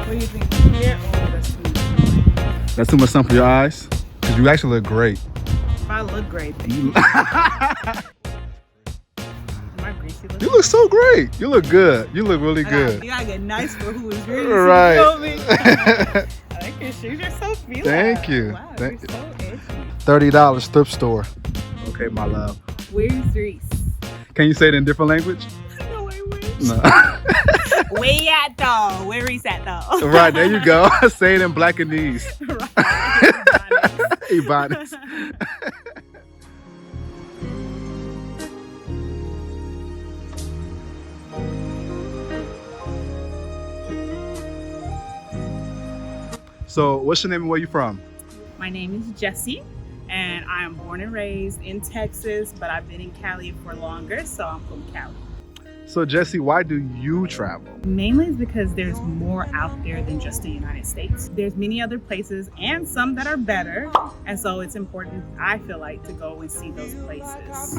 What do you think? Here? Oh, that's too much. That's too much sun for your eyes? Because you actually look great. If I look great, then am I greasy looking? You look so great. You look good. You look really good. You gotta get nice for who is greasy. Right. You feel me? I like your shoes. You're so feeling. Thank you. Wow, Thank you're so edgy. $30 thrift store. Okay, my love. Where's Reese? Can you say it in different language? No, I wish. No. Where at though? Where Reese at though? Right, there you go. Say it in Blackanese. Right. Ebonics. So, what's your name and where you from? My name is Jessie, and I am born and raised in Texas, but I've been in Cali for longer, so I'm from Cali. So, Jessie, why do you travel? Mainly is because there's more out there than just the United States. There's many other places and some that are better, and so it's important, I feel like, to go and see those places.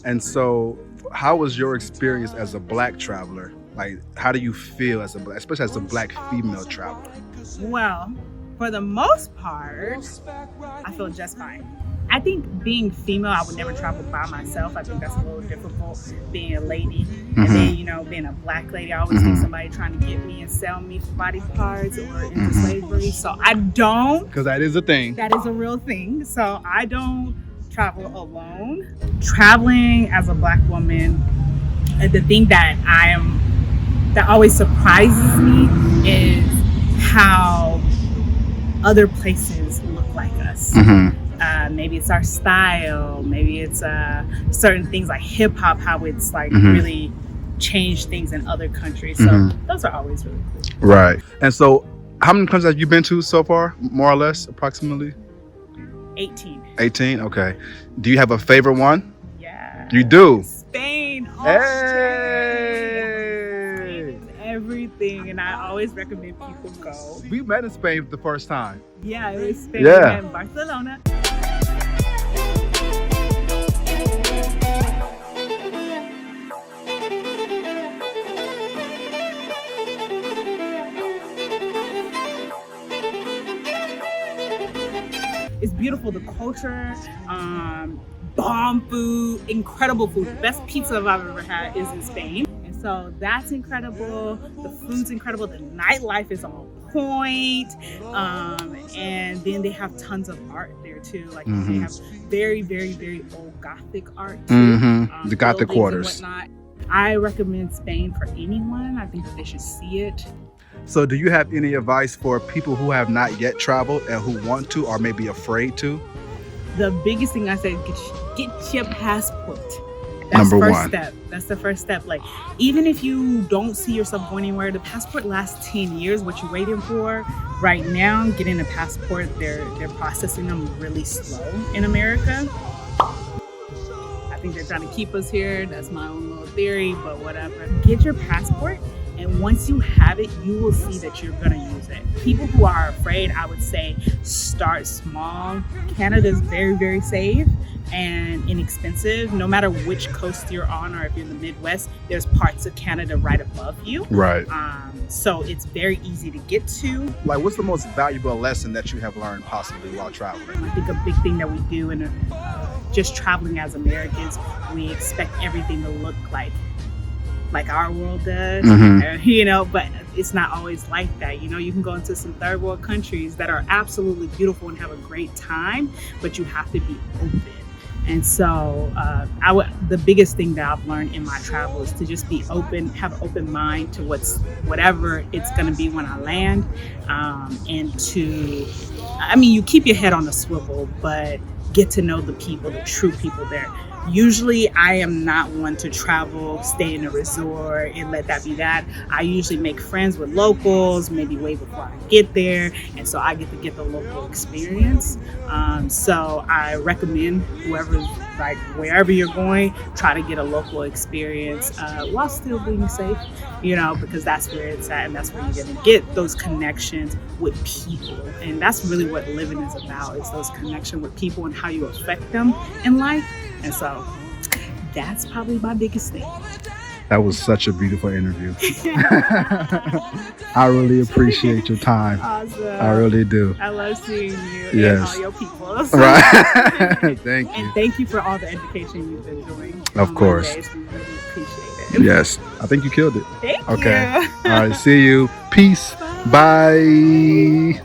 And so, how was your experience as a Black traveler? Like, how do you feel as a Black, especially as a Black female traveler? Well, for the most part, I feel just fine. I think being female, I would never travel by myself. I think that's a little difficult, being a lady. And then, being a Black lady, I always think somebody trying to get me and sell me for body parts or into slavery. So I don't. Because that is a thing. That is a real thing. So I don't travel alone. Traveling as a Black woman, the thing that that always surprises me is how other places look like us. Maybe it's our style, maybe it's certain things like hip hop, how it's like really changed things in other countries. So those are always really cool. Right. And so, how many countries have you been to so far, more or less, approximately? 18. 18? Okay. Do you have a favorite one? Yeah. You do? Spain. Oh, Hey! Everything, and I always recommend people go. We met in Spain for the first time. Yeah, it was Spain. Yeah. We met in Barcelona. It's beautiful, the culture, bomb food, incredible food. The best pizza I've ever had is in Spain. So that's incredible. The food's incredible. The nightlife is on point. And then they have tons of art there too. Like they have very, very, very old Gothic art too. The Gothic quarters. I recommend Spain for anyone. I think that they should see it. So do you have any advice for people who have not yet traveled and who want to or may be afraid to? The biggest thing I said, get your passport. That's Number the first one. step. That's the first step. Like, even if you don't see yourself going anywhere, the passport lasts 10 years. What you're waiting for right now, getting a passport, they're processing them really slow in America. I think they're trying to keep us here. That's my own little theory, but whatever. Get your passport, and once you have it, you will see that you're gonna use it. People who are afraid, I would say, start small. Canada's very, very safe and inexpensive. No matter which coast you're on, or if you're in the Midwest, there's parts of Canada right above you. Right. So it's very easy to get to. Like, what's the most valuable lesson that you have learned possibly while traveling? I think a big thing that we do in just traveling as Americans, we expect everything to look like our world does, but it's not always like that. You can go into some third world countries that are absolutely beautiful and have a great time, but you have to be open. And so the biggest thing that I've learned in my travel is to just be open, have an open mind to whatever it's going to be when I land. And you keep your head on a swivel, but get to know the people, the true people there. Usually I am not one to travel, stay in a resort and let that be that. I usually make friends with locals, maybe way before I get there. And so I get to get the local experience. So I recommend wherever you're going, try to get a local experience while still being safe, because that's where it's at, and that's where you're gonna get those connections with people. And that's really what living is about, is those connections with people and how you affect them in life. And so that's probably my biggest thing. That was such a beautiful interview. I really appreciate your time. Awesome. I really do. I love seeing you Yes. and all your people. Right. Thank you. And thank you for all the education you've been doing. Of course. Mondays. We really appreciate it. Yes. I think you killed it. Thank Okay. you. All right. See you. Peace. Bye.